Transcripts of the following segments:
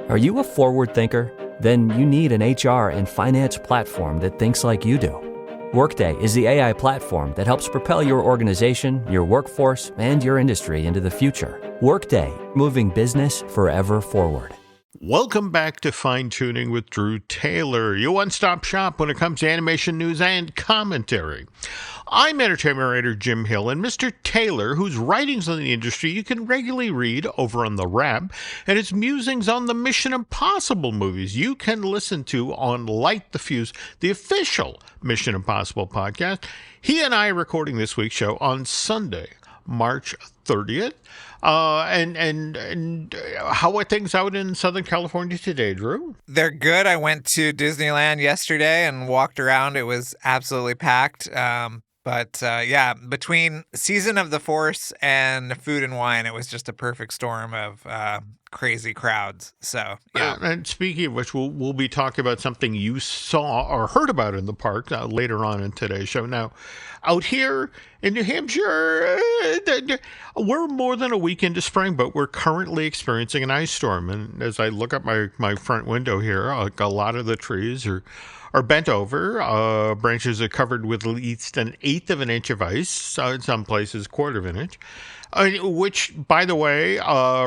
Are you a forward thinker? Then you need an HR and finance platform that thinks like you do. Workday is the AI platform that helps propel your organization, your workforce, and your industry into the future. Workday, moving business forever forward. Welcome back to Fine Tuning with Drew Taylor, your one-stop shop when it comes to animation news and commentary. I'm entertainment writer Jim Hill, and Mr. Taylor, whose writings on the industry you can regularly read over on The Wrap, and his musings on the Mission Impossible movies you can listen to on Light the Fuse, the official Mission Impossible podcast. He and I are recording this week's show on Sunday, March 30th. And how are things out in Southern California today, Drew? They're good. I went to Disneyland yesterday and walked around. It was absolutely packed. But between Season of the Force and Food and Wine, it was just a perfect storm of crazy crowds. So, yeah. And speaking of which, we'll be talking about something you saw or heard about in the park later on in today's show. Now, out here in New Hampshire, we're more than a week into spring, but we're currently experiencing an ice storm. And as I look up my front window here, a lot of the trees are bent over. Branches are covered with at least an eighth of an inch of ice, in some places quarter of an inch, which, by the way,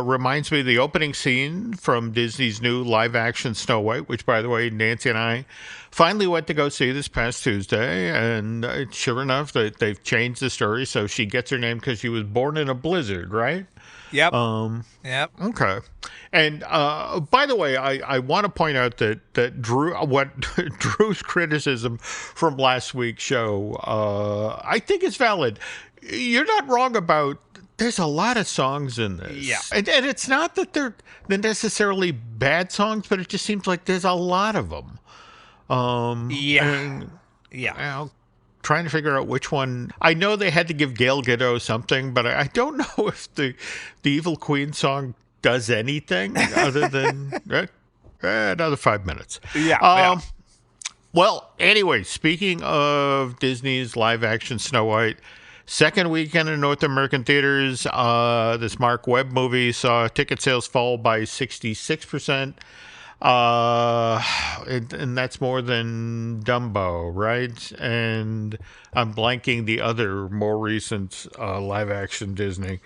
reminds me of the opening scene from Disney's new live-action Snow White, which, by the way, Nancy and I finally went to go see this past Tuesday, and sure enough, they've changed the story, so she gets her name because she was born in a blizzard, right? Yep. Yep. Okay. And by the way, I want to point out that Drew's criticism from last week's show, I think is valid. You're not wrong about. There's a lot of songs in this. Yeah. And it's not that they're necessarily bad songs, but it just seems like there's a lot of them. Trying to figure out which one. I know they had to give Gal Gadot something, but I don't know if the Evil Queen song does anything other than another 5 minutes. Yeah. Well, anyway, speaking of Disney's live-action Snow White, second weekend in North American theaters, this Mark Webb movie saw ticket sales fall by 66%. And that's more than Dumbo, right? And I'm blanking the other more recent live-action Disney.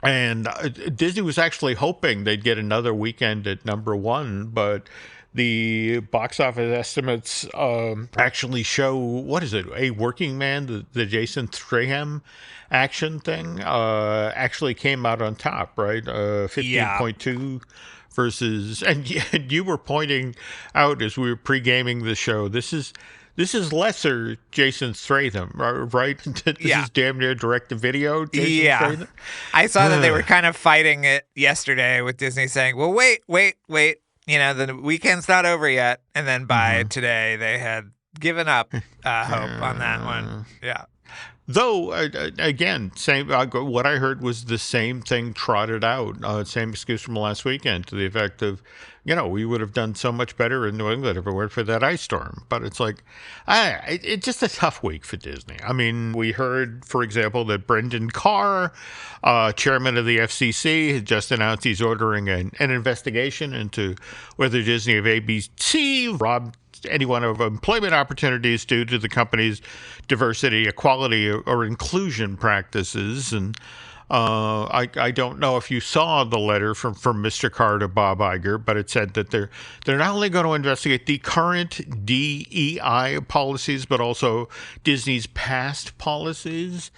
And Disney was actually hoping they'd get another weekend at number one, but the box office estimates actually show, what is it, A Working Man, the Jason Statham action thing, actually came out on top, right? 15.2 versus, and you were pointing out as we were pre-gaming the show, this is lesser Jason Statham, right? This is damn near direct-to-video Jason Statham. I saw that they were kind of fighting it yesterday with Disney saying, well, wait. You know, the weekend's not over yet. And then by today, they had given up hope on that one. Yeah. Though, again, same. What I heard was the same thing trotted out, same excuse from last weekend, to the effect of, we would have done so much better in New England if it weren't for that ice storm. But it's like, it's just a tough week for Disney. I mean, we heard, for example, that Brendan Carr, chairman of the FCC, had just announced he's ordering an investigation into whether Disney of ABC robbed anyone of employment opportunities due to the company's diversity, equality, or inclusion practices. And I don't know if you saw the letter from Mr. Carr to Bob Iger, but it said that they're not only going to investigate the current DEI policies, but also Disney's past policies.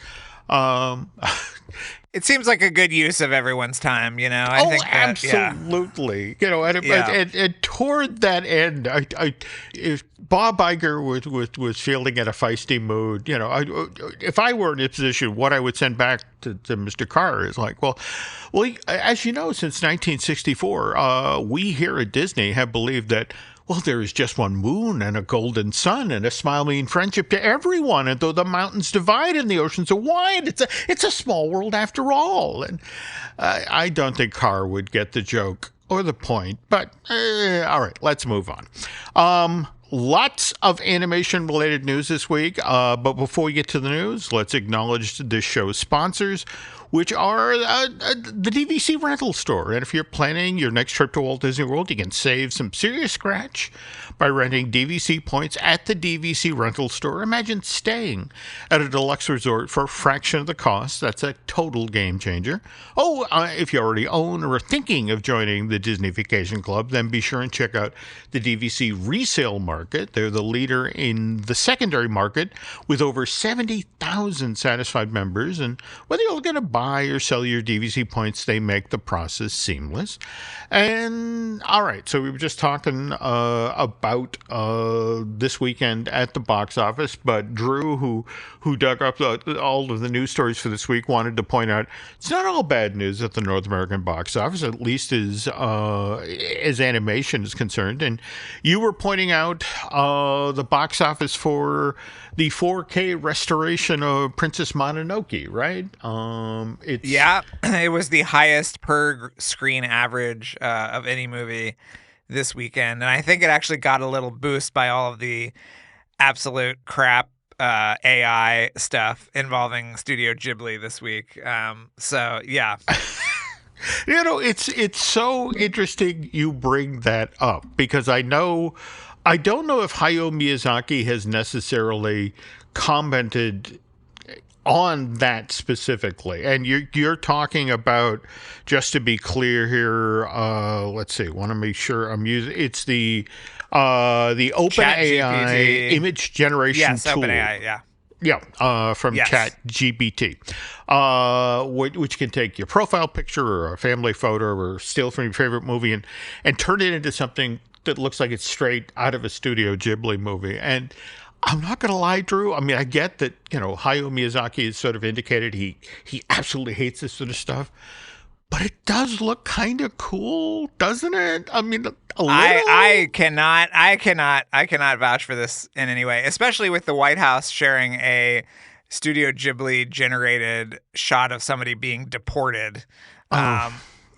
It seems like a good use of everyone's time, I think that, absolutely. And toward that end, if Bob Iger was feeling in a feisty mood, if I were in his position, what I would send back to Mr. Carr is like, well, as you know, since 1964, we here at Disney have believed that, well, there is just one moon and a golden sun and a smile mean friendship to everyone. And though the mountains divide and the oceans are wide, it's a small world after all. And I don't think Carr would get the joke or the point. But all right, let's move on. Lots of animation-related news this week. But before we get to the news, let's acknowledge this show's sponsors. which are the DVC rental store. And if you're planning your next trip to Walt Disney World, you can save some serious scratch by renting DVC points at the DVC rental store. Imagine staying at a deluxe resort for a fraction of the cost. That's a total game changer. Oh, if you already own or are thinking of joining the Disney Vacation Club, then be sure and check out the DVC resale market. They're the leader in the secondary market with over 70,000 satisfied members. And whether you're going to buy or sell your DVC points, they make the process seamless. And all right, so we were just talking about this weekend at the box office, but Drew, who dug up all of the news stories for this week, wanted to point out it's not all bad news at the North American box office, at least as animation is concerned. And you were pointing out the box office for the 4K restoration of Princess Mononoke, right? It was the highest per screen average of any movie this weekend, and I think it actually got a little boost by all of the absolute crap AI stuff involving Studio Ghibli this week. So yeah. It's so interesting you bring that up, because I don't know if Hayao Miyazaki has necessarily commented on that specifically. And you're talking about, just to be clear here, let's see, want to make sure I'm using, it's the OpenAI image generation tool. OpenAI, yeah. Yeah, from ChatGPT, which can take your profile picture or a family photo or still from your favorite movie and turn it into something that looks like it's straight out of a Studio Ghibli movie. And I'm not going to lie, Drew. I mean, I get that, Hayao Miyazaki has sort of indicated he absolutely hates this sort of stuff. But it does look kind of cool, doesn't it? I mean, a little. I cannot vouch for this in any way, especially with the White House sharing a Studio Ghibli generated shot of somebody being deported. Okay.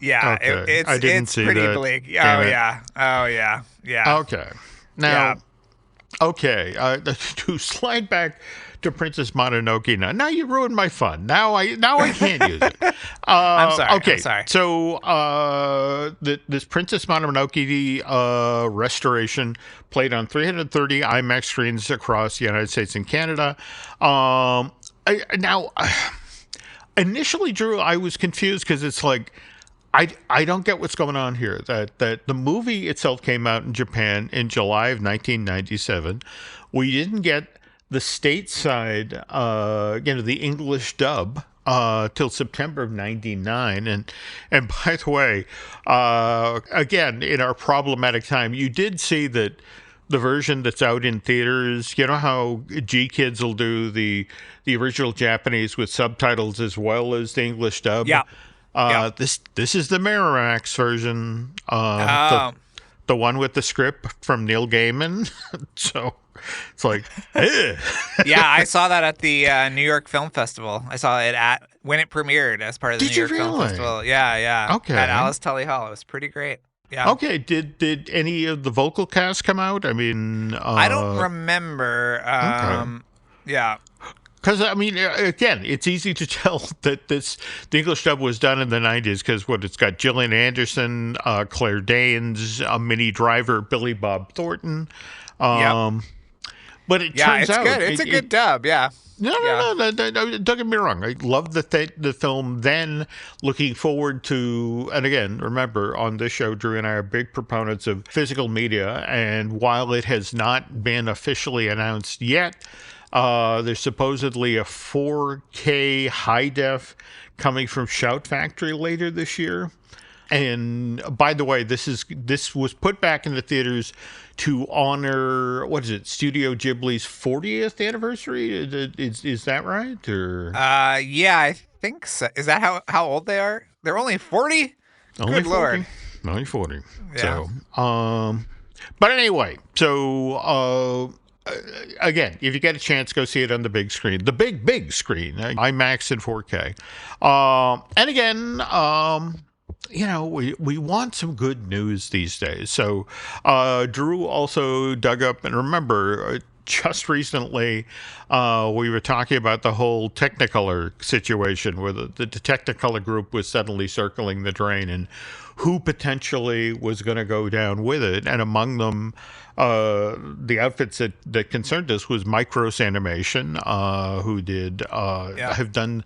It's pretty that. bleak. Damn Oh yeah. Okay. Now, to slide back to Princess Mononoke now you ruined my fun. Now I can't use it. I'm sorry. Okay. I'm sorry. So this Princess Mononoke restoration played on 330 IMAX screens across the United States and Canada. Initially, Drew, I was confused because it's like, I don't get what's going on here. That the movie itself came out in Japan in July of 1997. We didn't get the stateside, the English dub till September of 99. And by the way, again, in our problematic time, you did see that the version that's out in theaters, you know how GKIDS will do the original Japanese with subtitles as well as the English dub? Yeah. This is the Miramax version, the one with the script from Neil Gaiman. So it's like, yeah, I saw that at the New York Film Festival. I saw it when it premiered as part of the New York Film Festival. Yeah. Okay. At Alice Tully Hall. It was pretty great. Yeah. Okay. Did any of the vocal cast come out? I mean, I don't remember. Okay. Yeah. Because, I mean, again, it's easy to tell that the English dub was done in the 90s because it's got Gillian Anderson, Claire Danes, Minnie Driver, Billy Bob Thornton. But it turns out... it's good. It's a good dub, yeah. No, don't get me wrong. I love the film then, looking forward to... And again, remember, on this show, Drew and I are big proponents of physical media, and while it has not been officially announced yet... there's supposedly a 4K high def coming from Shout Factory later this year. And by the way, this was put back in the theaters to honor, Studio Ghibli's 40th anniversary? Is that right? Or yeah, I think so. Is that how old they are? They're only 40? Only Good 40. Lord. Only 40. Yeah. So, but anyway, so again, if you get a chance, go see it on the big screen. The big screen. IMAX and 4K. And again, we want some good news these days. So Drew also dug up, and remember, just recently, we were talking about the whole Technicolor situation where the Technicolor group was suddenly circling the drain and who potentially was going to go down with it. And among them, the outfits that concerned us was Micros Animation, who have done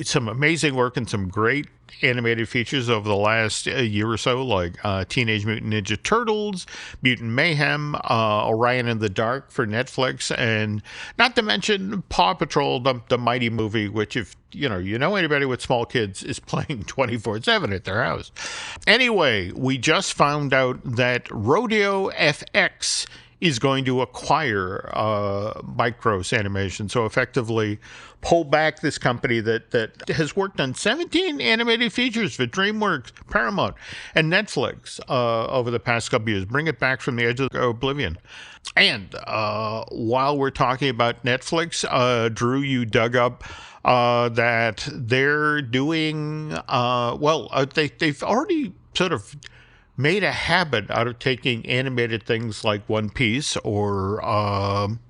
some amazing work and some great animated features over the last year or so, like Teenage Mutant Ninja Turtles, Mutant Mayhem, Orion in the Dark for Netflix, and not to mention Paw Patrol, the Mighty movie, which if you know anybody with small kids is playing 24/7 at their house. Anyway, we just found out that Rodeo FX is going to acquire Micros Animation, so effectively pull back this company that has worked on 17 animated features for DreamWorks, Paramount, and Netflix over the past couple years. Bring it back from the edge of oblivion. And while we're talking about Netflix, Drew, you dug up that they're doing, they've already sort of made a habit out of taking animated things like One Piece or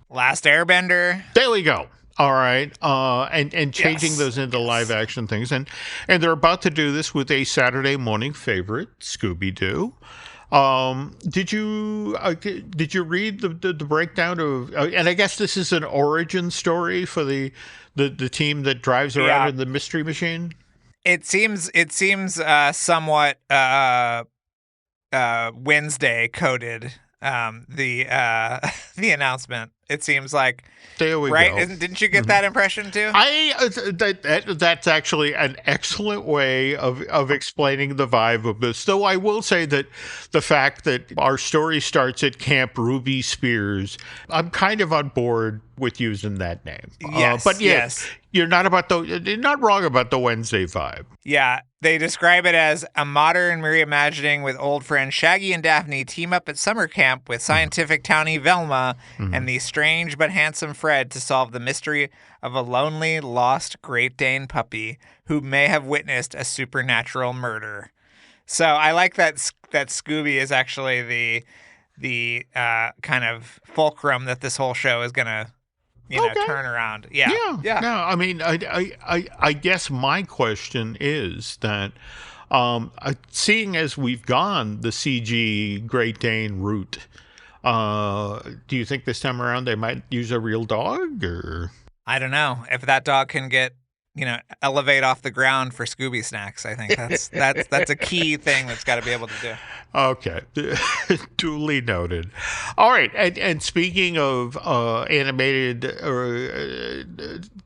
Last Airbender. There we go. All right, and changing those into live action things, and they're about to do this with a Saturday morning favorite, Scooby-Doo. Did you read the breakdown of? And I guess this is an origin story for the team that drives around in the Mystery Machine. It seems somewhat Wednesday coded. The announcement. It seems like, there we right? go. Didn't you get that impression too? That's actually an excellent way of explaining the vibe of this. Though I will say that the fact that our story starts at Camp Ruby Spears, I'm kind of on board with using that name. Yes, but yes. You're not wrong about the Wednesday vibe. Yeah, they describe it as a modern reimagining with old friends Shaggy and Daphne team up at summer camp with scientific townie Velma and the strange but handsome Fred to solve the mystery of a lonely, lost Great Dane puppy who may have witnessed a supernatural murder. So I like that Scooby is actually the kind of fulcrum that this whole show is gonna turn around. Yeah. No, I mean, I guess my question is that, seeing as we've gone the CG Great Dane route, do you think this time around they might use a real dog, or? I don't know if that dog can get elevate off the ground for Scooby snacks. I think that's a key thing that's got to be able to do. Okay, duly noted. All right, and speaking of animated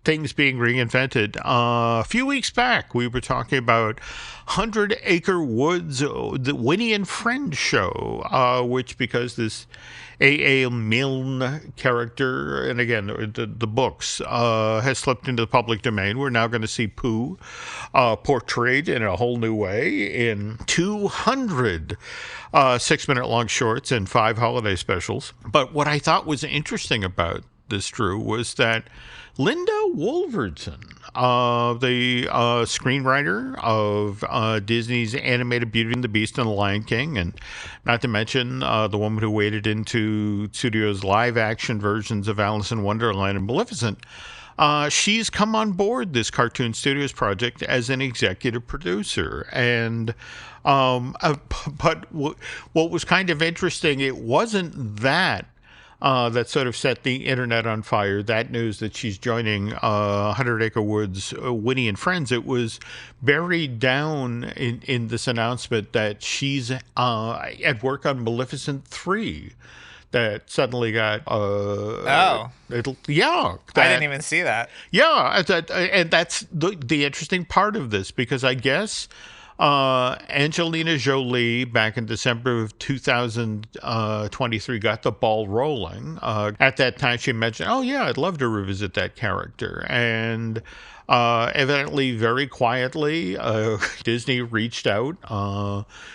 things being reinvented, a few weeks back we were talking about 100 Acre Woods, the Winnie and Friends show, which, because this A.A. Milne character, and again, the books, has slipped into the public domain. We're now going to see Pooh portrayed in a whole new way in 200 6-minute long shorts and 5 holiday specials. But what I thought was interesting about this, Drew, was that Linda Wolverton, the screenwriter of Disney's animated Beauty and the Beast and the Lion King, and not to mention the woman who waded into Studio's live-action versions of Alice in Wonderland and Maleficent, she's come on board this Cartoon Studios project as an executive producer. And but what was kind of interesting, it wasn't that sort of set the internet on fire, that news that she's joining 100 Acre Woods, Winnie and Friends. It was buried down in this announcement that she's at work on Maleficent 3. That suddenly got I didn't even see that. Yeah, and that's the interesting part of this, because I guess Angelina Jolie back in December of 2023 got the ball rolling. At that time, she mentioned, "Oh yeah, I'd love to revisit that character," and evidently, very quietly, Disney reached out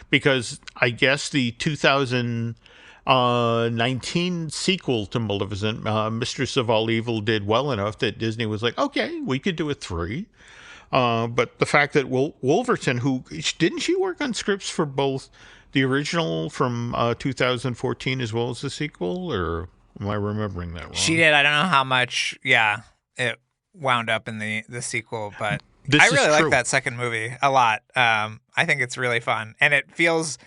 because I guess the 2019 sequel to Maleficent, Mistress of All Evil, did well enough that Disney was like, okay, we could do a 3. But the fact that Wolverton, didn't she work on scripts for both the original from 2014 as well as the sequel, or? Am I remembering that wrong? She did. I don't know how much, it wound up in the sequel, but This I is really true. like that second movie a lot. I think it's really fun, and it feels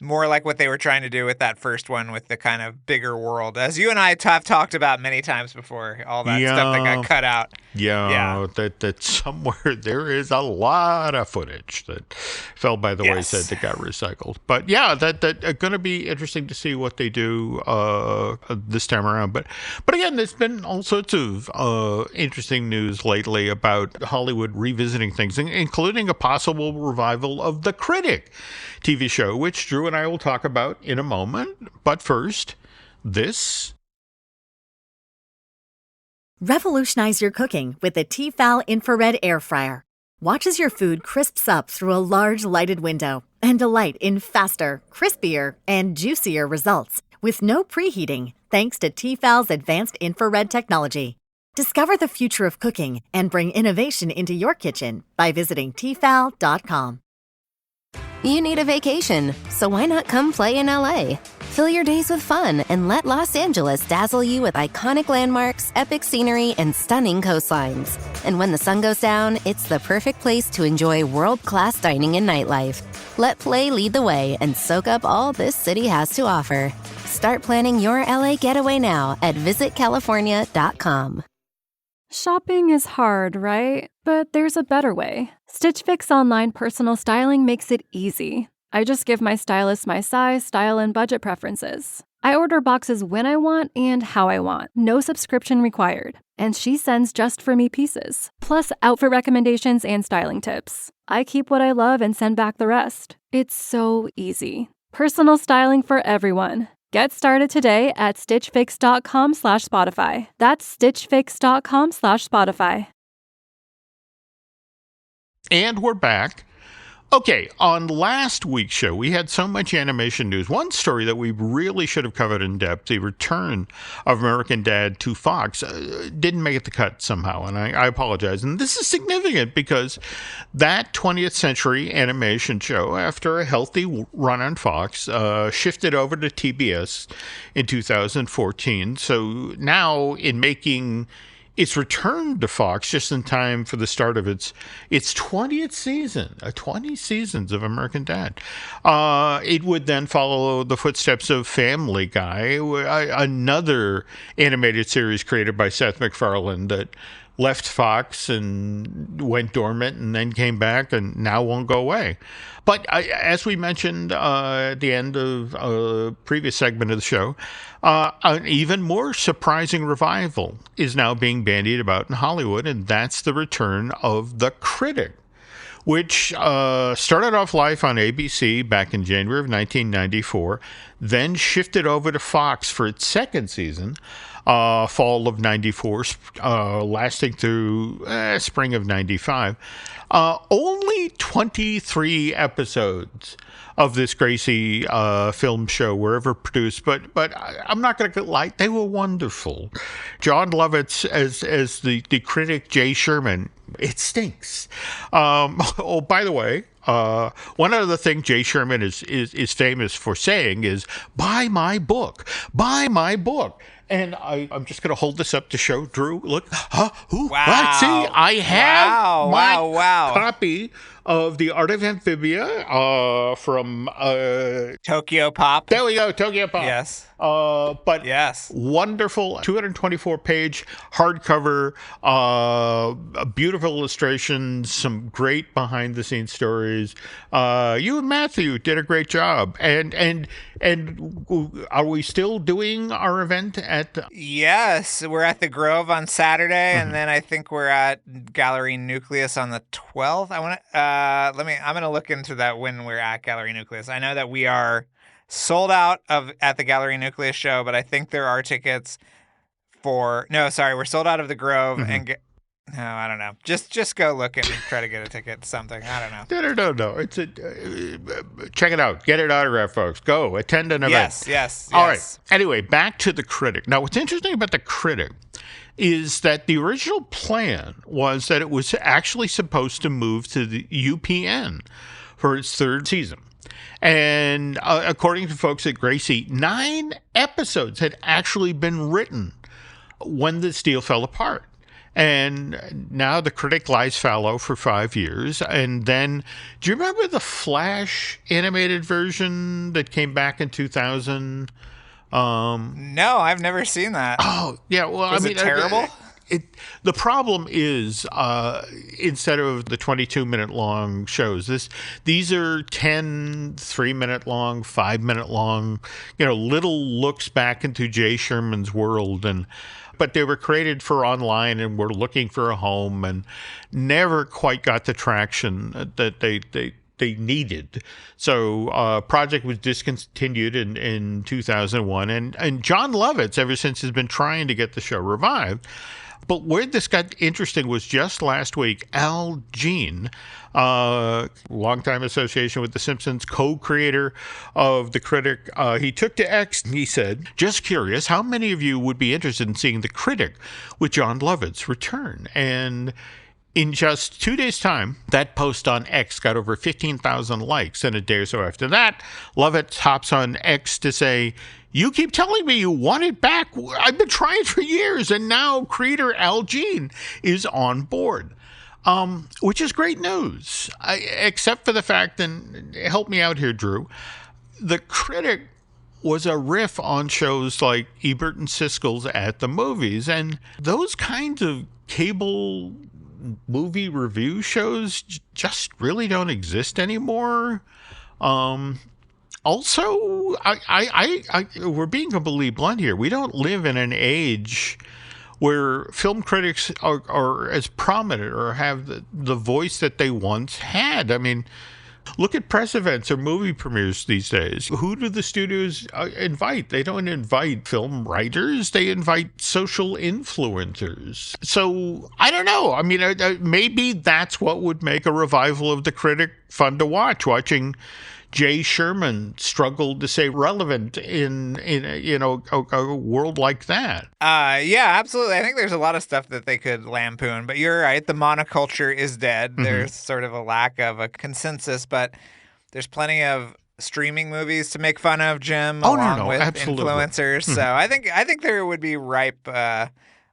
more like what they were trying to do with that first one, with the kind of bigger world, as you and I have talked about many times before. All that stuff that got cut out. Yeah. That somewhere there is a lot of footage that fell by the wayside that got recycled. But yeah, that going to be interesting to see what they do this time around. But again, there's been all sorts of interesting news lately about Hollywood revisiting things, including a possible revival of The Critic TV show, which Drew and I will talk about in a moment. But first, this. Revolutionize your cooking with the Tefal infrared air fryer. Watch as your food crisps up through a large lighted window and delight in faster, crispier, and juicier results with no preheating, thanks to Tefal's advanced infrared technology. Discover the future of cooking and bring innovation into your kitchen by visiting Tefal.com. You need a vacation, so why not come play in LA? Fill your days with fun and let Los Angeles dazzle you with iconic landmarks, epic scenery, and stunning coastlines. And when the sun goes down, it's the perfect place to enjoy world-class dining and nightlife. Let play lead the way and soak up all this city has to offer. Start planning your LA getaway now at visitcalifornia.com. Shopping is hard, right? But there's a better way. Stitch Fix Online Personal Styling makes it easy. I just give my stylist my size, style, and budget preferences. I order boxes when I want and how I want. No subscription required. And she sends just for me pieces, plus outfit recommendations and styling tips. I keep what I love and send back the rest. It's so easy. Personal styling for everyone. Get started today at stitchfix.com/Spotify. That's stitchfix.com/Spotify. And we're back. Okay, on last week's show, we had so much animation news. One story that we really should have covered in depth, the return of American Dad to Fox, didn't make it the cut somehow, and I apologize. And this is significant because that 20th century animation show, after a healthy run on Fox, shifted over to TBS in 2014. So now, in making its return to Fox just in time for the start of its 20th season, 20 seasons of American Dad. It would then follow the footsteps of Family Guy, another animated series created by Seth MacFarlane that left Fox and went dormant and then came back and now won't go away. But as we mentioned at the end of a previous segment of the show, an even more surprising revival is now being bandied about in Hollywood, and that's the return of The Critic, which started off live on ABC back in January of 1994, then shifted over to Fox for its second season, fall of 94, lasting through spring of 95. Only 23 episodes of this Gracie film show were ever produced, but I'm not going to lie, they were wonderful. John Lovitz as the critic Jay Sherman. It stinks. Oh, by the way, one other thing Jay Sherman is famous for saying is, buy my book. And I'm just going to hold this up to show Drew. Look. Wow. See, I have my copy of The Art of Amphibia from Tokyo Pop. There we go, Tokyo Pop. Yes. But yes, wonderful 224-page hardcover, beautiful illustrations, some great behind-the-scenes stories. You and Matthew did a great job. And are we still doing our event at? Yes, we're at the Grove on Saturday, and then I think we're at Gallery Nucleus on the 12th. I'm gonna look into that when we're at Gallery Nucleus. I know that we are sold out at the Gallery Nucleus show, but I think there are tickets we're sold out of the Grove and no, I don't know. Just go look and try to get a ticket to something. I don't know. No. It's check it out. Get it autographed, folks. Go attend an event. Yes. All right. Anyway, back to The Critic. Now, what's interesting about The Critic is that the original plan was that it was actually supposed to move to the UPN for its third season. And according to folks at Gracie, 9 episodes had actually been written when this deal fell apart. And now the Critic lies fallow for 5 years. And then, do you remember the Flash animated version that came back in 2000? No, I've never seen that. Oh, yeah. Well, Was it terrible? The problem is, instead of the 22-minute long shows, these are 10 3-minute long, 5-minute long, little looks back into Jay Sherman's world. But they were created for online and were looking for a home and never quite got the traction that they needed. So project was discontinued in 2001. And John Lovitz, ever since, has been trying to get the show revived. But where this got interesting was just last week, Al Jean, longtime association with The Simpsons, co-creator of The Critic, he took to X and he said, "Just curious, how many of you would be interested in seeing The Critic with John Lovitz return?" And in just 2 days' time, that post on X got over 15,000 likes. And a day or so after that, Lovitz hops on X to say, "You keep telling me you want it back. I've been trying for years." And now creator Al Jean is on board, which is great news, except for the fact, and help me out here, Drew, The Critic was a riff on shows like Ebert and Siskel's At the Movies. And those kinds of cable movie review shows just really don't exist anymore. Also, we're being completely blunt here. We don't live in an age where film critics are as prominent or have the voice that they once had. I mean, look at press events or movie premieres these days. Who do the studios invite? They don't invite film writers. They invite social influencers. So I don't know. I mean, maybe that's what would make a revival of The Critic fun to watch, watching Jay Sherman struggled to stay relevant in a world like that. Yeah, absolutely. I think there's a lot of stuff that they could lampoon, but you're right. The monoculture is dead. Mm-hmm. There's sort of a lack of a consensus, but there's plenty of streaming movies to make fun of, Jim, along with absolutely. Influencers. Mm-hmm. So I think there would be ripe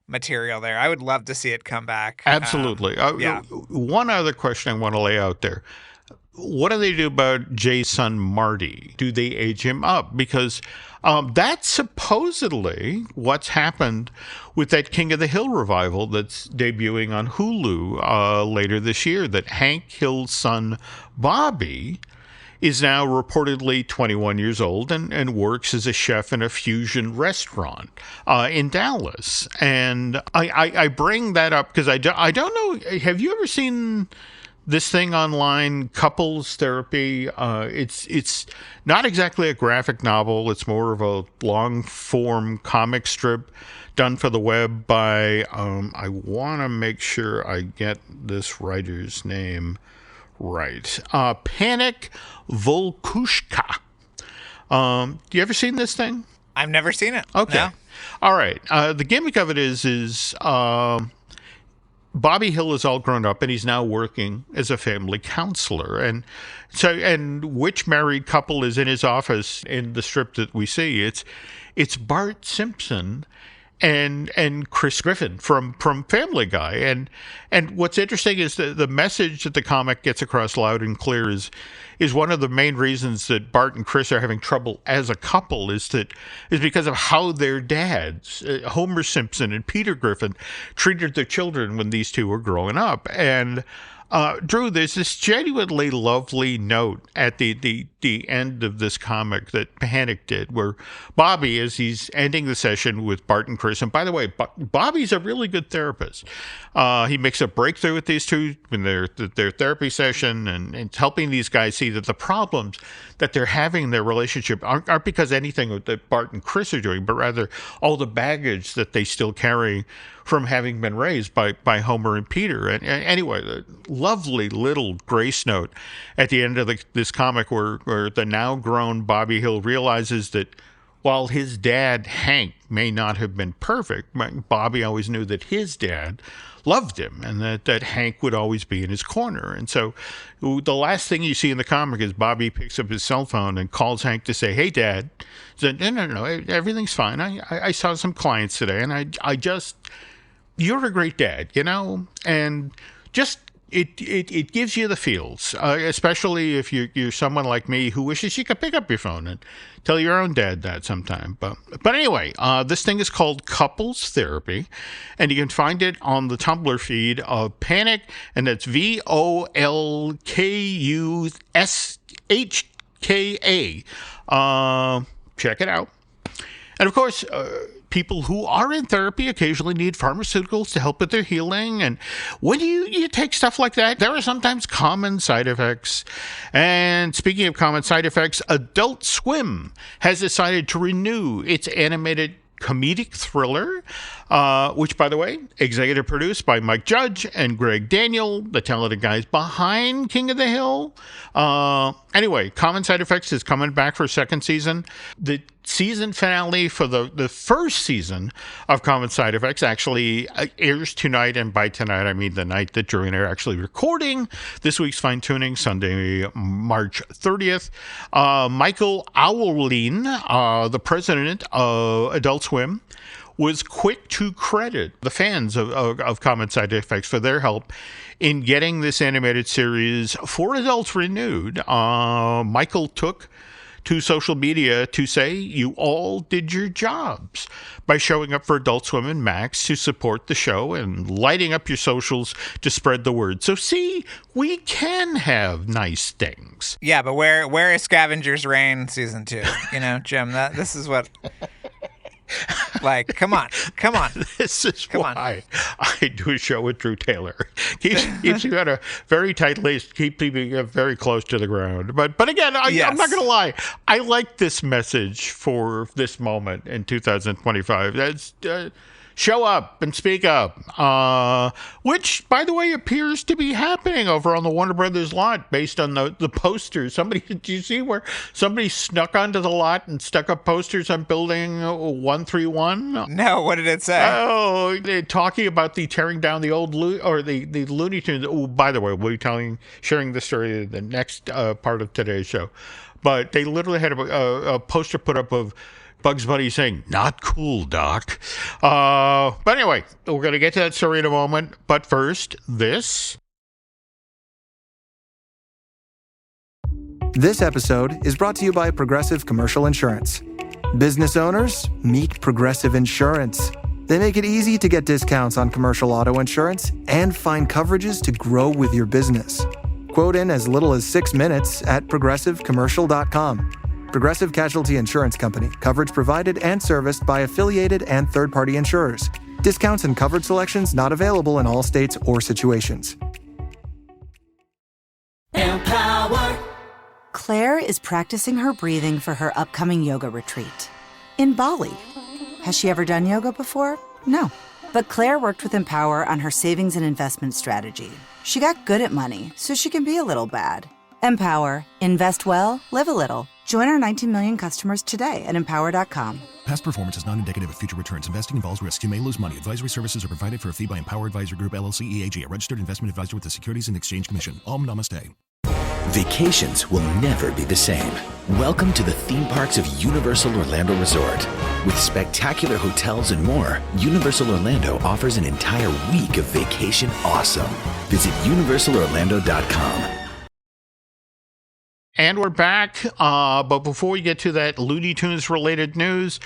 material there. I would love to see it come back. Absolutely. Yeah. One other question I want to lay out there. What do they do about Jay's son, Marty? Do they age him up? Because that's supposedly what's happened with that King of the Hill revival that's debuting on Hulu later this year, that Hank Hill's son, Bobby, is now reportedly 21 years old and works as a chef in a fusion restaurant in Dallas. And I bring that up because I don't know, have you ever seen this thing online, Couples Therapy? It's not exactly a graphic novel. It's more of a long-form comic strip done for the web by, I want to make sure I get this writer's name right, Panic Volkushka. You ever seen this thing? I've never seen it. Okay. No. All right. The gimmick of it is Bobby Hill is all grown up and he's now working as a family counselor. And which married couple is in his office in the strip that we see? It's Bart Simpson and Chris Griffin from Family Guy. And what's interesting is the message that the comic gets across loud and clear is one of the main reasons that Bart and Chris are having trouble as a couple is because of how their dads, Homer Simpson and Peter Griffin, treated their children when these two were growing up. And Drew, there's this genuinely lovely note at the end of this comic that Panic did, where Bobby, as he's ending the session with Bart and Chris, and by the way, Bobby's a really good therapist. He makes a breakthrough with these two in their therapy session, and it's helping these guys see that the problems that they're having in their relationship aren't because anything that Bart and Chris are doing, but rather all the baggage that they still carry from having been raised by Homer and Peter. And anyway, the lovely little grace note at the end of this comic where the now grown Bobby Hill realizes that while his dad, Hank, may not have been perfect, Bobby always knew that his dad loved him and that Hank would always be in his corner. And so the last thing you see in the comic is Bobby picks up his cell phone and calls Hank to say, "Hey, Dad." He said, no, everything's fine. I saw some clients today, and you're a great dad, and just it gives you the feels, especially if you're someone like me who wishes you could pick up your phone and tell your own dad that sometime. But anyway, this thing is called Couples Therapy, and you can find it on the Tumblr feed of Panic, and that's VOLKUSHKA. Check it out. And of course, people who are in therapy occasionally need pharmaceuticals to help with their healing. And when you take stuff like that, there are sometimes common side effects. And speaking of common side effects, Adult Swim has decided to renew its animated comedic thriller, which, by the way, executive produced by Mike Judge and Greg Daniel, the talented guys behind King of the Hill. Anyway, Common Side Effects is coming back for a second season. The season finale for the first season of Common Side Effects actually airs tonight, and by tonight I mean the night that Drew and I are actually recording this week's Fine Tuning, Sunday, March 30th. Michael Auerlein, the president of Adult Swim, was quick to credit the fans of Common Side Effects for their help in getting this animated series for adults renewed. Michael took to social media to say, "You all did your jobs by showing up for Adult Swim and Max to support the show and lighting up your socials to spread the word. So see, we can have nice things." Yeah, but where is Scavengers Reign season 2? Jim, this is what... Like, come on. This is why I do a show with Drew Taylor. Keeps you on a very tight leash, keep you very close to the ground. But again, Yes. I'm not going to lie. I like this message for this moment in 2025. That's show up and speak up, which, by the way, appears to be happening over on the Warner Brothers lot based on the posters. Did you see where somebody snuck onto the lot and stuck up posters on building 131? No, what did it say? Oh, they're talking about the tearing down the old the Looney Tunes. Oh, by the way, we'll be sharing the story in the next part of today's show. But they literally had a poster put up of Bugs Bunny saying, "Not cool, Doc." But anyway, we're going to get to that story in a moment. But first, this. This episode is brought to you by Progressive Commercial Insurance. Business owners, meet Progressive Insurance. They make it easy to get discounts on commercial auto insurance and find coverages to grow with your business. Quote in as little as 6 minutes at progressivecommercial.com. Progressive Casualty Insurance Company. Coverage provided and serviced by affiliated and third-party insurers. Discounts and coverage selections not available in all states or situations. Empower. Claire is practicing her breathing for her upcoming yoga retreat in Bali. Has she ever done yoga before? No. But Claire worked with Empower on her savings and investment strategy. She got good at money, so she can be a little bad. Empower. Invest well, live a little. Join our 19 million customers today at empower.com. Past performance is not indicative of future returns. Investing involves risk. You may lose money. Advisory services are provided for a fee by Empower Advisor Group, LLC, EAG, a registered investment advisor with the Securities and Exchange Commission. Om Namaste. Vacations will never be the same. Welcome to the theme parks of Universal Orlando Resort. With spectacular hotels and more, Universal Orlando offers an entire week of vacation awesome. Visit universalorlando.com. And we're back, but before we get to that Looney Tunes related news,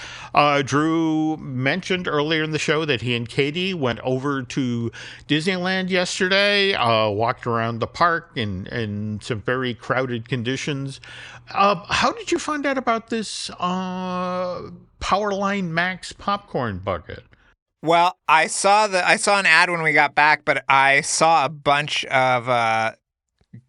Drew mentioned earlier in the show that he and Katie went over to Disneyland yesterday, walked around the park in some very crowded conditions. How did you find out about this Powerline Max popcorn bucket? Well, I saw an ad when we got back, but I saw a bunch of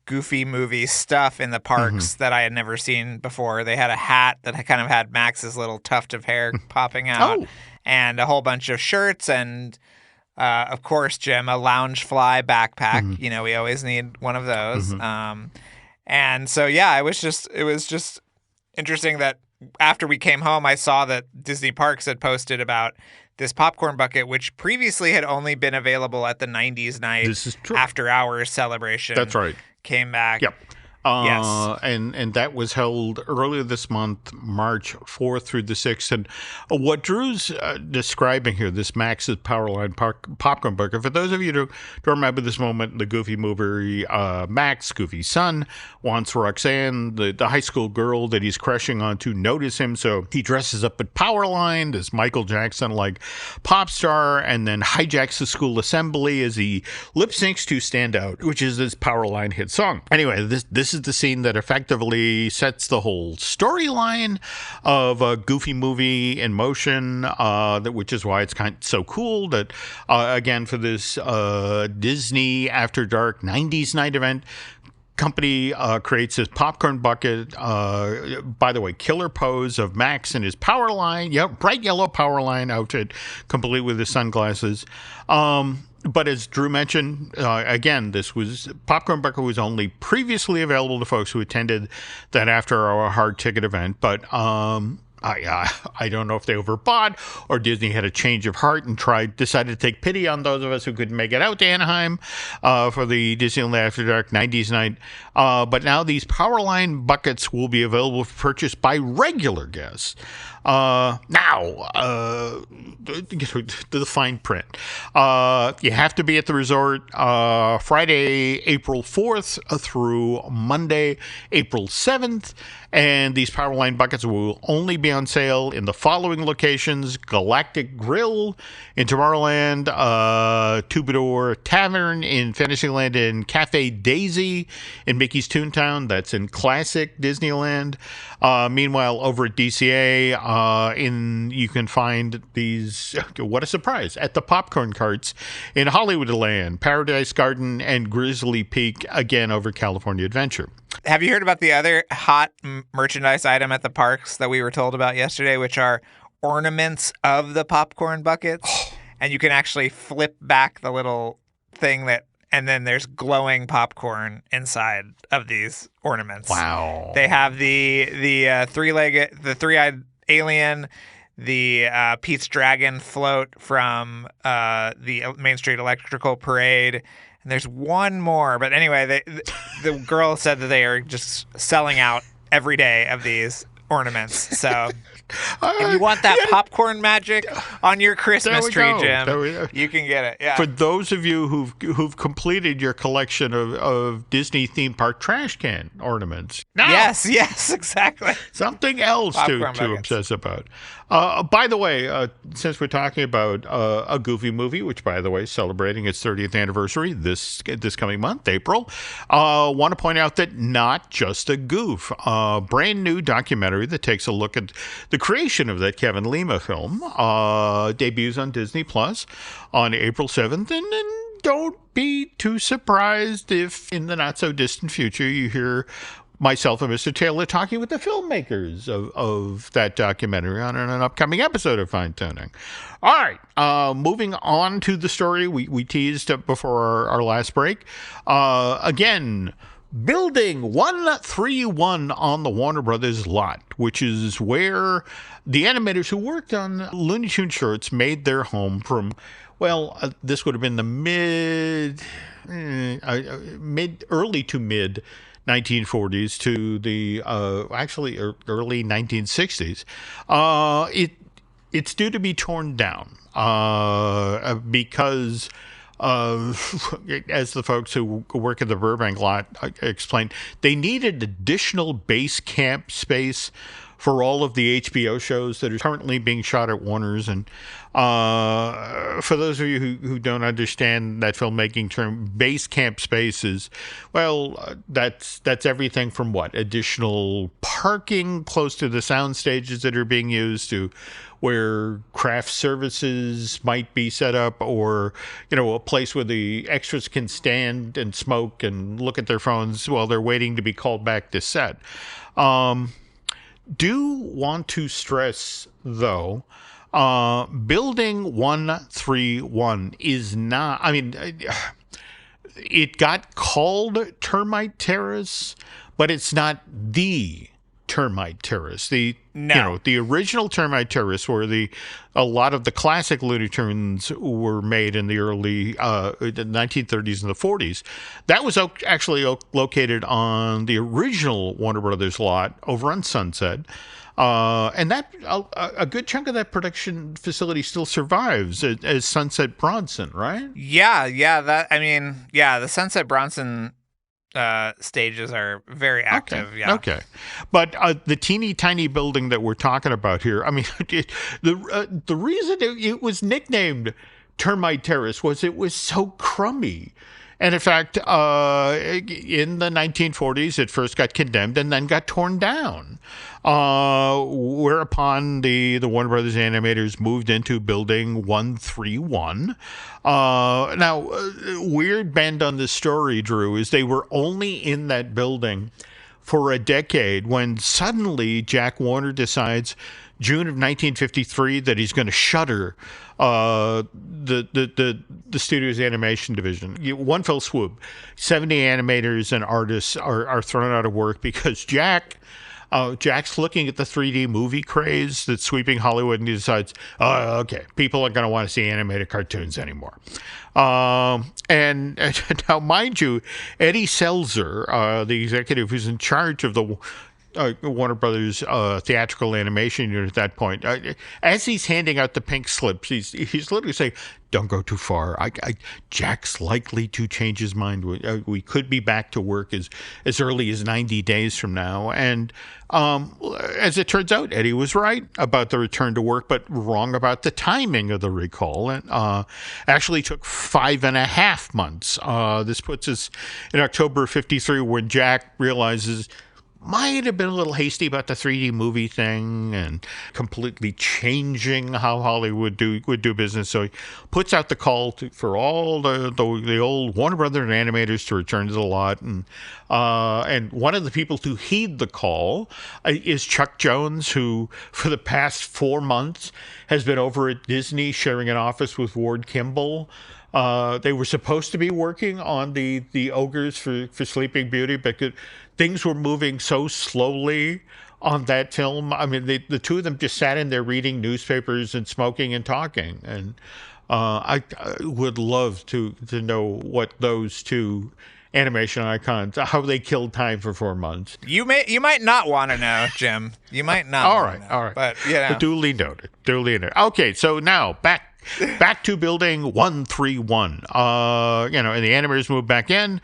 Goofy movie stuff in the parks that I had never seen before. They had a hat that kind of had Max's little tuft of hair popping out, and a whole bunch of shirts, and of course, Jim, a Loungefly backpack. You know, we always need one of those. And so, yeah, it was just interesting that after we came home, I saw that Disney Parks had posted about this popcorn bucket, which previously had only been available at the 90s night This is true. after hours celebration. That's right. Came back. Yep. Yes. And that was held earlier this month, March 4th through the 6th. And what Drew's describing here, this Max-as-Powerline popcorn bucket, for those of you who don't remember this moment in the Goofy movie, Max, Goofy's son, wants Roxanne, the high school girl that he's crushing on, to notice him. So he dresses up at Powerline, this Michael Jackson-like pop star, and then hijacks the school assembly as he lip syncs to Stand Out, which is this Powerline hit song. Anyway, this is the scene that effectively sets the whole storyline of a Goofy movie in motion, which is why it's so cool that, again, for this Disney After Dark 90s night event, company creates this popcorn bucket, by the way, killer pose of Max and his Powerline, bright yellow Powerline outfit, complete with his sunglasses. But as Drew mentioned, again, this was popcorn bucket was only previously available to folks who attended that after-hour hard ticket event. But I don't know if they overbought or Disney had a change of heart and decided to take pity on those of us who couldn't make it out to Anaheim for the Disneyland After Dark 90s night. But now these Powerline buckets will be available for purchase by regular guests. Now, the fine print. You have to be at the resort Friday, April 4th through Monday, April 7th. And these Powerline buckets will only be on sale in the following locations: Galactic Grill in Tomorrowland, Troubadour Tavern in Fantasyland, and Cafe Daisy in Mickey's Toontown. That's in Classic Disneyland. Meanwhile, over at DCA, you can find these, what a surprise, at the popcorn carts in Hollywoodland, Paradise Garden, and Grizzly Peak, again over California Adventure. Have you heard about the other hot merchandise item at the parks that we were told about yesterday, which are ornaments of the popcorn buckets? And you can actually flip back the little thing and then there's glowing popcorn inside of these ornaments. Wow. They have the three-eyed alien, the Pete's Dragon float from the Main Street Electrical Parade. And there's one more. But anyway, the girl said that they are just selling out every day of these ornaments. So if you want that popcorn magic on your Christmas tree, Jim, you can get it. Yeah. For those of you who've completed your collection of Disney theme park trash can ornaments. No. Yes, exactly. Something else to obsess about. By the way, since we're talking about a Goofy movie, which, by the way, is celebrating its 30th anniversary this coming month, April, want to point out that not just a goof, brand new documentary that takes a look at the creation of that Kevin Lima film debuts on Disney Plus on April 7th, and don't be too surprised if in the not so distant future you hear myself and Mr. Taylor talking with the filmmakers of that documentary on an upcoming episode of Fine Tuning. All right, moving on to the story we teased before our last break. Again, Building 131 on the Warner Brothers lot, which is where the animators who worked on Looney Tunes shorts made their home from, this would have been the early to mid 1940s to the early 1960s. It's due to be torn down because as the folks who work at the Burbank lot explained, they needed additional base camp space for all of the HBO shows that are currently being shot at Warner's. And for those of you who don't understand that filmmaking term, base camp space is, that's everything from additional parking close to the sound stages that are being used to where craft services might be set up, or, a place where the extras can stand and smoke and look at their phones while they're waiting to be called back to set. Do want to stress, though, Building 131 is not, it got called Termite Terrace, but it's not the Termite Terrace. No. You know, the original Termite Terrace, where a lot of the classic Looney Tunes were made in the early 1930s and the 40s. That was actually located on the original Warner Brothers lot over on Sunset. And that a good chunk of that production facility still survives as Sunset Bronson, right? Yeah. The Sunset Bronson stages are very active. Okay. Yeah. Okay. But the teeny tiny building that we're talking about here, I mean, the reason it was nicknamed Termite Terrace was it was so crummy. And in fact, in the 1940s, it first got condemned and then got torn down. Whereupon the Warner Brothers animators moved into building 131. Now, weird bend on this story, Drew, is they were only in that building for a decade when suddenly Jack Warner decides, June of 1953, that he's going to shutter the studio's animation division. One fell swoop. 70 animators and artists are thrown out of work because Jack's looking at the 3D movie craze that's sweeping Hollywood, and he decides, okay, people aren't going to want to see animated cartoons anymore. And now, mind you, Eddie Selzer, the executive who's in charge of the Warner Brothers theatrical animation unit at that point, as he's handing out the pink slips, he's literally saying, "Don't go too far. Jack's likely to change his mind. We could be back to work as early as 90 days from now." And as it turns out, Eddie was right about the return to work, but wrong about the timing of the recall. And actually took 5.5 months. This puts us in October of '53, when Jack realizes might have been a little hasty about the 3D movie thing and completely changing how Hollywood would do business. So he puts out the call for all the old Warner Brothers animators to return to the lot. And one of the people to heed the call is Chuck Jones, who for the past 4 months has been over at Disney sharing an office with Ward Kimball. They were supposed to be working on the ogres for Sleeping Beauty, but things were moving so slowly on that film. I mean, the two of them just sat in there reading newspapers and smoking and talking. And I would love to know what those two animation icons, how they killed time for 4 months. You might not want to know, Jim. You might not. All right. But you know. Duly noted. Okay, so now back to building 131. And the animators moved back in,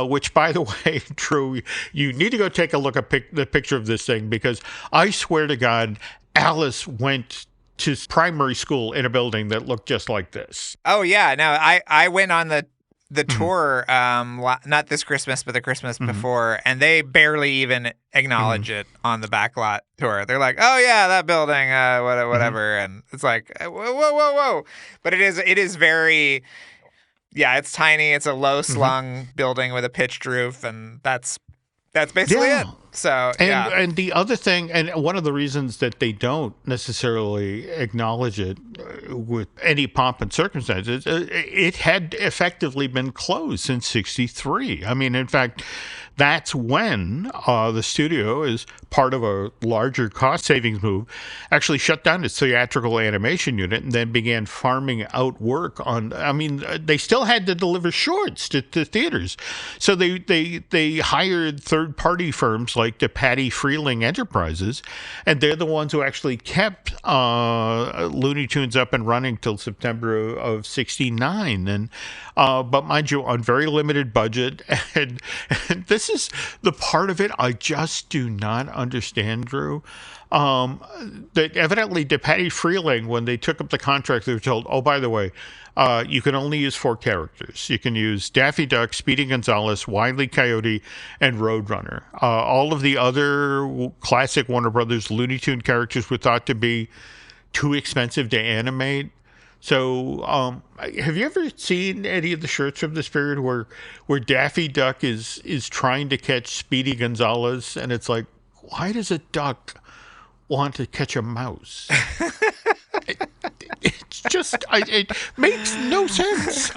which, by the way, Drew, you need to go take a look at the picture of this thing, because I swear to God, Alice went to primary school in a building that looked just like this. Oh, yeah. No, I went on the tour, not this Christmas, but the Christmas before, and they barely even acknowledge it on the backlot tour. They're like, "Oh yeah, that building, whatever," and it's like, whoa. But it is very, yeah, it's tiny. It's a low slung building with a pitched roof, and that's basically it. So and the other thing, and one of the reasons that they don't necessarily acknowledge it with any pomp and circumstances, it had effectively been closed since '63. I mean, in fact, that's when the studio, as part of a larger cost savings move, actually shut down its theatrical animation unit and then began farming out work on. I mean, they still had to deliver shorts to theaters, so they hired third-party firms like the Patty Freleng Enterprises, and they're the ones who actually kept Looney Tunes up and running till September of '69. And but mind you, on very limited budget, and this is the part of it I just do not understand, Drew. That evidently to Patty Freleng, when they took up the contract, they were told, "Oh, by the way, you can only use 4 characters. You can use Daffy Duck, Speedy Gonzales, Wile E. Coyote, and Roadrunner. All of the other classic Warner Brothers Looney Tune characters were thought to be too expensive to animate." So, have you ever seen any of the shirts from this period where Daffy Duck is trying to catch Speedy Gonzales, and it's like, why does a duck want to catch a mouse? It's just, it makes no sense.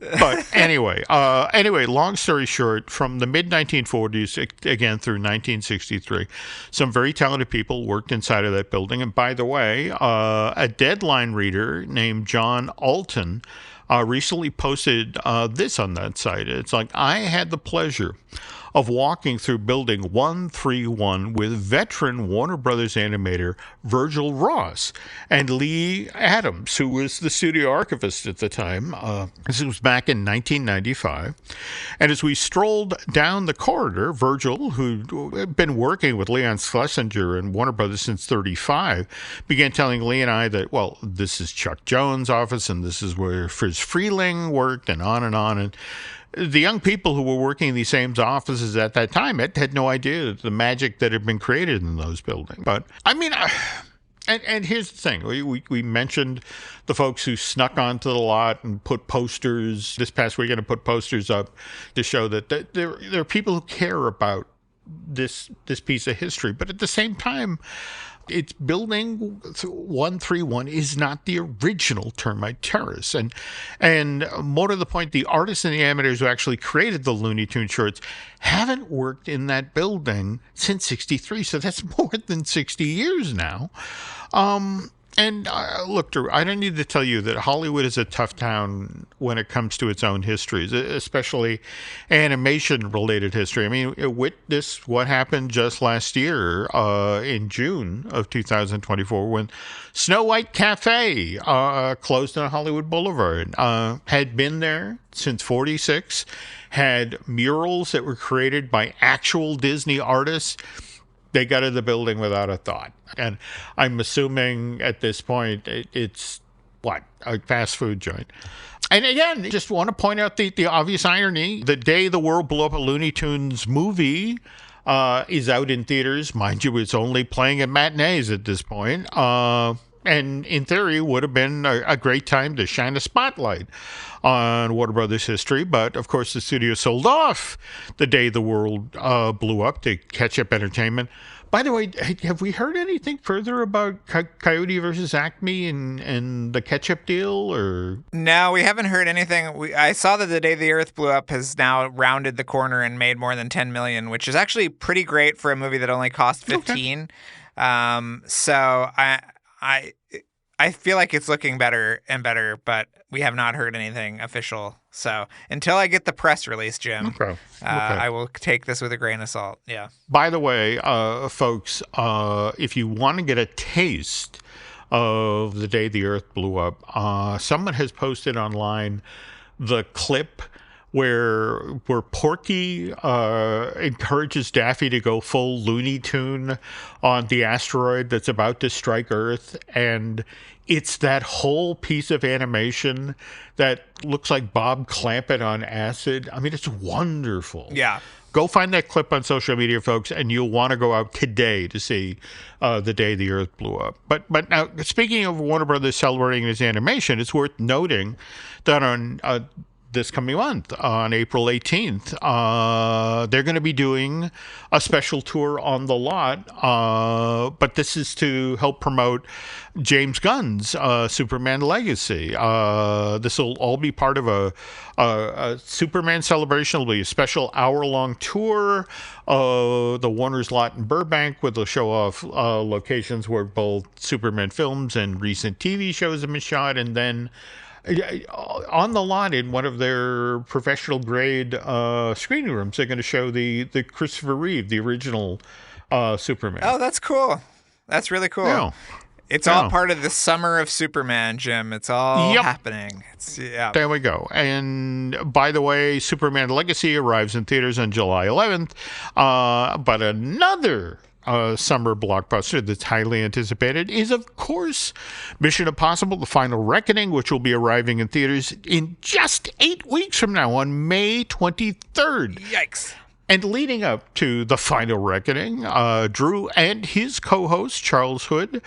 But anyway, long story short, from the mid-1940s, again, through 1963, some very talented people worked inside of that building. And by the way, a Deadline reader named John Alton recently posted this on that site. It's like, I had the pleasure of walking through Building 131 with veteran Warner Brothers animator Virgil Ross and Lee Adams, who was the studio archivist at the time. This was back in 1995. And as we strolled down the corridor, Virgil, who had been working with Leon Schlesinger and Warner Brothers since 1935, began telling Lee and I that, well, this is Chuck Jones' office, and this is where Friz Freleng worked, and on and on. And the young people who were working in these same offices at that time had no idea the magic that had been created in those buildings. But, I mean, and here's the thing. We mentioned the folks who snuck onto the lot and put posters this past weekend and put posters up to show that there are people who care about this piece of history. But at the same time, it's Building 131 is not the original Termite Terrace. And more to the point, the artists and the animators who actually created the Looney Tunes shorts haven't worked in that building since 1963. So that's more than 60 years now. And look, Drew, I don't need to tell you that Hollywood is a tough town when it comes to its own histories, especially animation-related history. I mean, witness what happened just last year in June of 2024 when Snow White Cafe closed on Hollywood Boulevard. Had been there since 1946, had murals that were created by actual Disney artists. They got in the building without a thought. And I'm assuming at this point it's, a fast food joint. And again, just want to point out the obvious irony. The day the world blew up, a Looney Tunes movie is out in theaters. Mind you, it's only playing at matinees at this point. And in theory, would have been a great time to shine a spotlight on Warner Brothers history. But, of course, the studio sold off the day the world blew up to Ketchup Entertainment. By the way, have we heard anything further about Coyote versus Acme and the ketchup deal? Or no, we haven't heard anything. I saw that The Day the Earth Blew Up has now rounded the corner and made more than $10 million, which is actually pretty great for a movie that only cost $15. Okay. So I feel like it's looking better and better, but we have not heard anything official. So until I get the press release, Jim, I will take this with a grain of salt. Yeah. By the way, folks, if you want to get a taste of The Day the Earth Blew Up, someone has posted online the clip where Porky encourages Daffy to go full Looney Tune on the asteroid that's about to strike Earth. And it's that whole piece of animation that looks like Bob Clampett on acid. I mean, it's wonderful. Yeah. Go find that clip on social media, folks, and you'll want to go out today to see The Day the Earth Blew Up. But now, speaking of Warner Brothers celebrating its animation, it's worth noting that on this coming month, on April 18th, they're going to be doing a special tour on the lot, but this is to help promote James Gunn's Superman Legacy. This will all be part of a Superman celebration. It'll be a special hour-long tour of the Warner's lot in Burbank, where they'll show off locations where both Superman films and recent TV shows have been shot, and then on the lot in one of their professional grade screening rooms, they're going to show the Christopher Reeve, the original Superman. Oh, that's cool. That's really cool. Yeah. It's all part of the summer of Superman, Jim. It's all happening. There we go. And by the way, Superman Legacy arrives in theaters on July 11th. But another summer blockbuster that's highly anticipated is, of course, Mission Impossible: The Final Reckoning, which will be arriving in theaters in just 8 weeks from now on May 23rd. Yikes. And leading up to The Final Reckoning, Drew and his co-host, Charles Hood,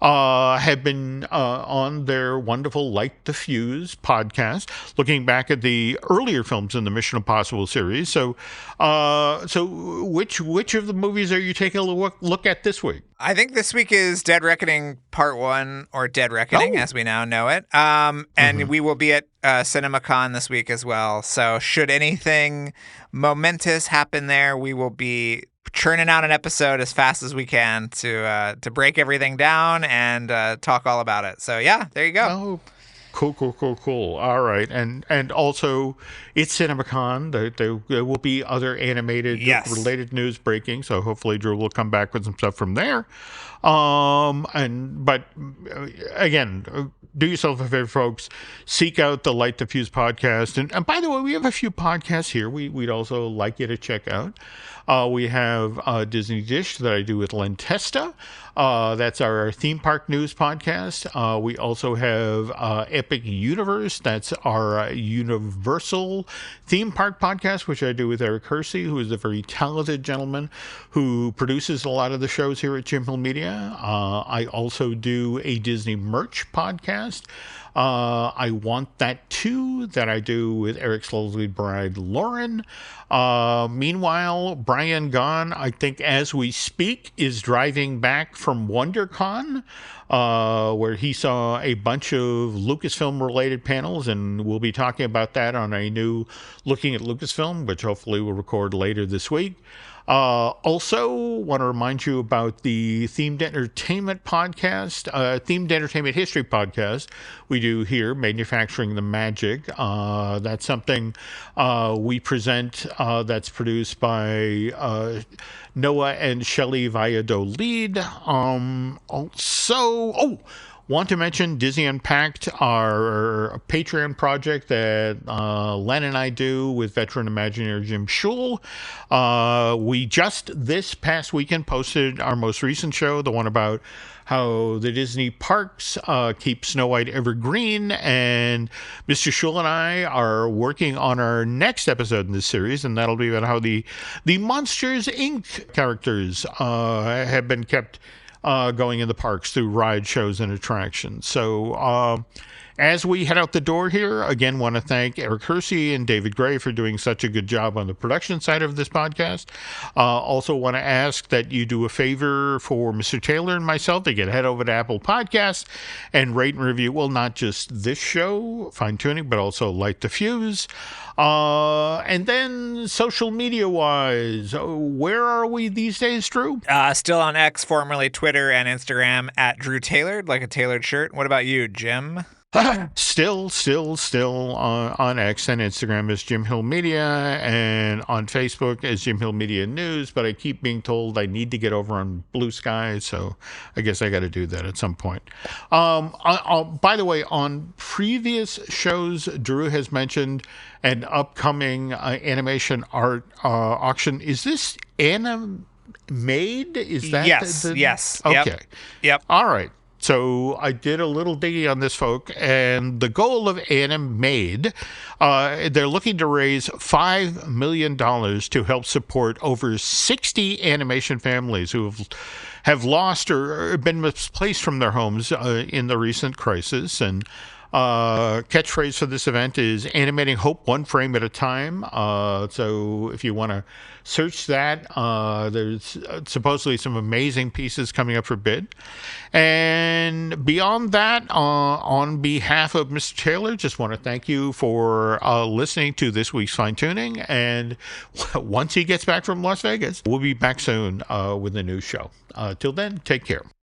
have been on their wonderful Light the Fuse podcast, looking back at the earlier films in the Mission Impossible series. So which of the movies are you taking a look at this week? I think this week is Dead Reckoning Part 1, or Dead Reckoning, as we now know it. And we will be at CinemaCon this week as well. So should anything momentous happen there, we will be churning out an episode as fast as we can to break everything down and talk all about it. So yeah, there you go. Oh, cool. All right, and also it's CinemaCon. There will be other animated related news breaking. So hopefully Drew will come back with some stuff from there. But again, do yourself a favor, folks. Seek out the Light the Fuse podcast. And by the way, we have a few podcasts here we'd also like you to check out. We have Disney Dish that I do with Len Testa. That's our theme park news podcast. We also have Epic Universe. That's our Universal theme park podcast, which I do with Eric Hersey, who is a very talented gentleman who produces a lot of the shows here at Jim Hill Media. I also do a Disney merch podcast. I Want That Too, that I do with Eric's lovely bride, Lauren. Meanwhile, Brian Gahn, I think as we speak, is driving back from WonderCon, where he saw a bunch of Lucasfilm-related panels, and we'll be talking about that on a new Looking at Lucasfilm, which hopefully we'll record later this week. Also, want to remind you about the Themed Entertainment podcast, Themed Entertainment History podcast we do here, Manufacturing the Magic. That's something we present that's produced by Noah and Shelley Valladolid. Want to mention Disney Unpacked, our Patreon project that Len and I do with veteran Imagineer Jim Schul. We just this past weekend posted our most recent show, the one about how the Disney parks keep Snow White evergreen, and Mr. Schul and I are working on our next episode in this series, and that'll be about how the Monsters, Inc. characters have been kept going in the parks through ride shows and attractions. So as we head out the door here, again, want to thank Eric Hersey and David Gray for doing such a good job on the production side of this podcast. Also want to ask that you do a favor for Mr. Taylor and myself. They head over to Apple Podcasts and rate and review, well, not just this show, Fine Tuning, but also Light the Fuse. And then social media-wise, where are we these days, Drew? Still on X, formerly Twitter and Instagram, at Drew Tailored, like a tailored shirt. What about you, Jim? Still on X and Instagram as Jim Hill Media, and on Facebook as Jim Hill Media News, but I keep being told I need to get over on Blue Sky, so I guess I got to do that at some point. By the way, on previous shows, Drew has mentioned an upcoming animation art auction. Is this Animade? Is that yes. Okay. Yep. All right. So I did a little digging on this, folk, and the goal of Animade, they're looking to raise $5 million to help support over 60 animation families who have lost or been misplaced from their homes in the recent crisis. And catchphrase for this event is animating hope one frame at a time. So if you want to search that, there's supposedly some amazing pieces coming up for bid. And beyond that, on behalf of Mr. Taylor, just want to thank you for listening to this week's Fine Tuning. And once he gets back from Las Vegas, we'll be back soon with a new show. Till then, take care.